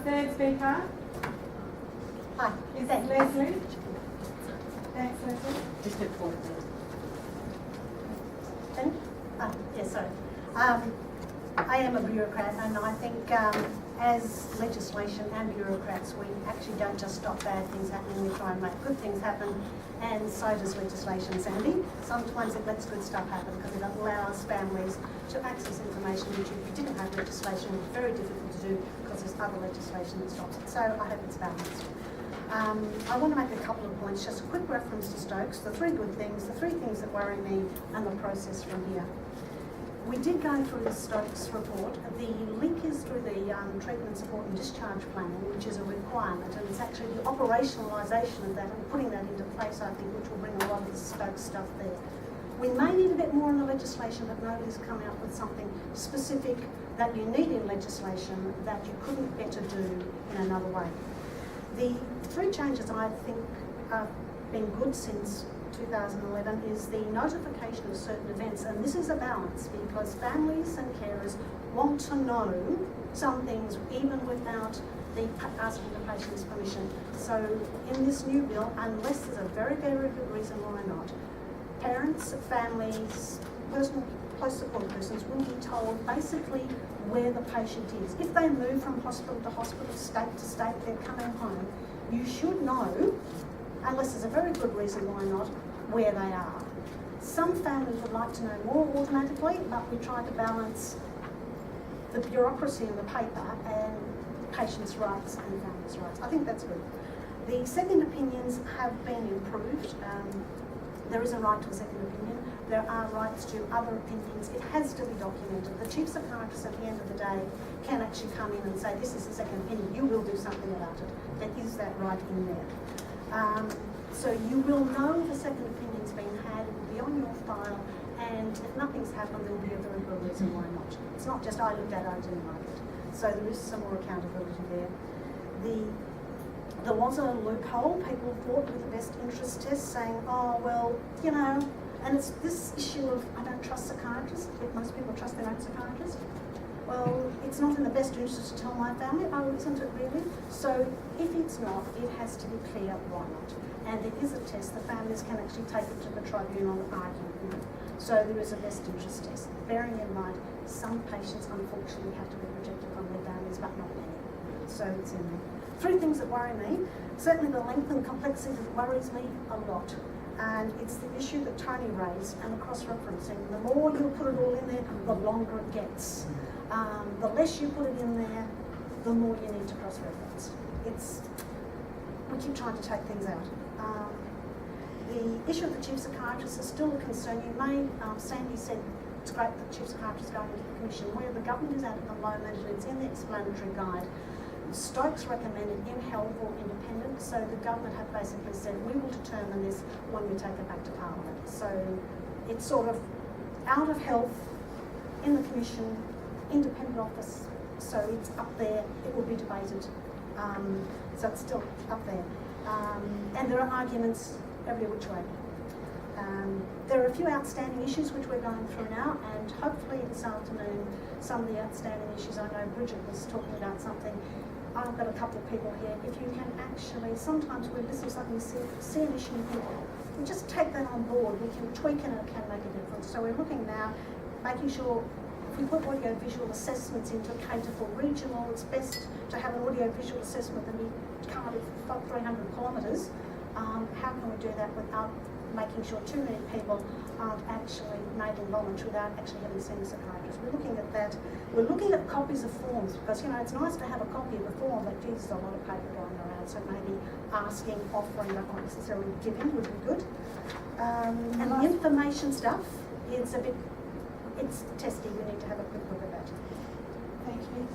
third speaker. Hi, Is that Lesley? Thanks, Lesley. Just a point there. Yes, sorry. I am a bureaucrat, and I think as legislation and bureaucrats, we actually don't just stop bad things happening, we try and make good things happen, and so does legislation, Sandy. Sometimes it lets good stuff happen because it allows families to access information which if you didn't have legislation would be very difficult to do because there's other legislation that stops it. So I hope it's balanced. I want to make a couple of points, just a quick reference to Stokes, the three good things, the three things that worry me, and the process from here. We did go through the Stokes report. The link is through the treatment support and discharge planning, which is a requirement, and it's actually the operationalisation of that and putting that into place, I think, which will bring a lot of the Stokes stuff there. We may need a bit more in the legislation, but nobody's come out with something specific that you need in legislation that you couldn't better do in another way. The three changes I think have been good since 2011 is the notification of certain events, and this is a balance because families and carers want to know some things even without asking the patient's permission. So in this new bill, unless there's a very, very good reason why not, parents, families, close support persons will be told basically where the patient is. If they move from hospital to hospital, state to state, they're coming home, you should know, unless there's a very good reason why not, where they are. Some families would like to know more automatically, but we try to balance the bureaucracy in the paper and patients' rights and families' rights. I think that's good. The second opinions have been improved. There is a right to a second opinion. There are rights to other opinions. It has to be documented. The chief psychiatrist at the end of the day can actually come in and say, this is a second opinion, you will do something about it. There is that right in there. So you will know if a second opinion's been had, it will be on your file, and if nothing's happened, there will be a very good reason why not. It's not just I looked at it, I didn't like it. So there is some more accountability there. There was a loophole, people thought with the best interest test saying, oh, well, you know, and it's this issue of I don't trust psychiatrists, yet most people trust their own psychiatrist. Well, it's not in the best interest to tell my family, oh, isn't it really? So if it's not, it has to be clear why not. And it is a test, the families can actually take it to the tribunal and argue with it. So there is a best interest test. Bearing in mind, some patients unfortunately have to be rejected from their families, but not many. So it's in there. Three things that worry me. Certainly the length and complexity that worries me a lot. And it's the issue that Tony raised and the cross-referencing. The more you put it all in there, the longer it gets. The less you put it in there, the more you need to cross-reference. We keep trying to take things out. The issue of the chief psychiatrist is still a concern. You may, Sandy said, it's great that the chief psychiatrist is going into the commission. Where the government is at the moment, it's in the explanatory guide. Stokes recommended in health or independent, so the government have basically said we will determine this when we take it back to Parliament. So it's sort of out of health, in the commission, independent office, so it's up there, it will be debated, so it's still up there. And there are arguments every which way. There are a few outstanding issues which we're going through now, and hopefully this afternoon some of the outstanding issues, I know Bridget was talking about something, I've got a couple of people here, if you can actually, sometimes we listen to something, see an issue, we just take that on board, we can tweak it and it can make a difference. So we're looking now, making sure if we put audio-visual assessments into cater for regional, it's best to have an audio-visual assessment that we can't 300 kilometres. How can we do that without making sure too many people aren't actually made involuntary without actually having seen a psychiatrist? We're looking at that. We're looking at copies of forms because, you know, it's nice to have a copy of the form, but geez, there's a lot of paper going around, so maybe asking, offering, but not necessarily giving would be good. And the information stuff is a bit, it's testy. We need to have a quick look at that. Thank you.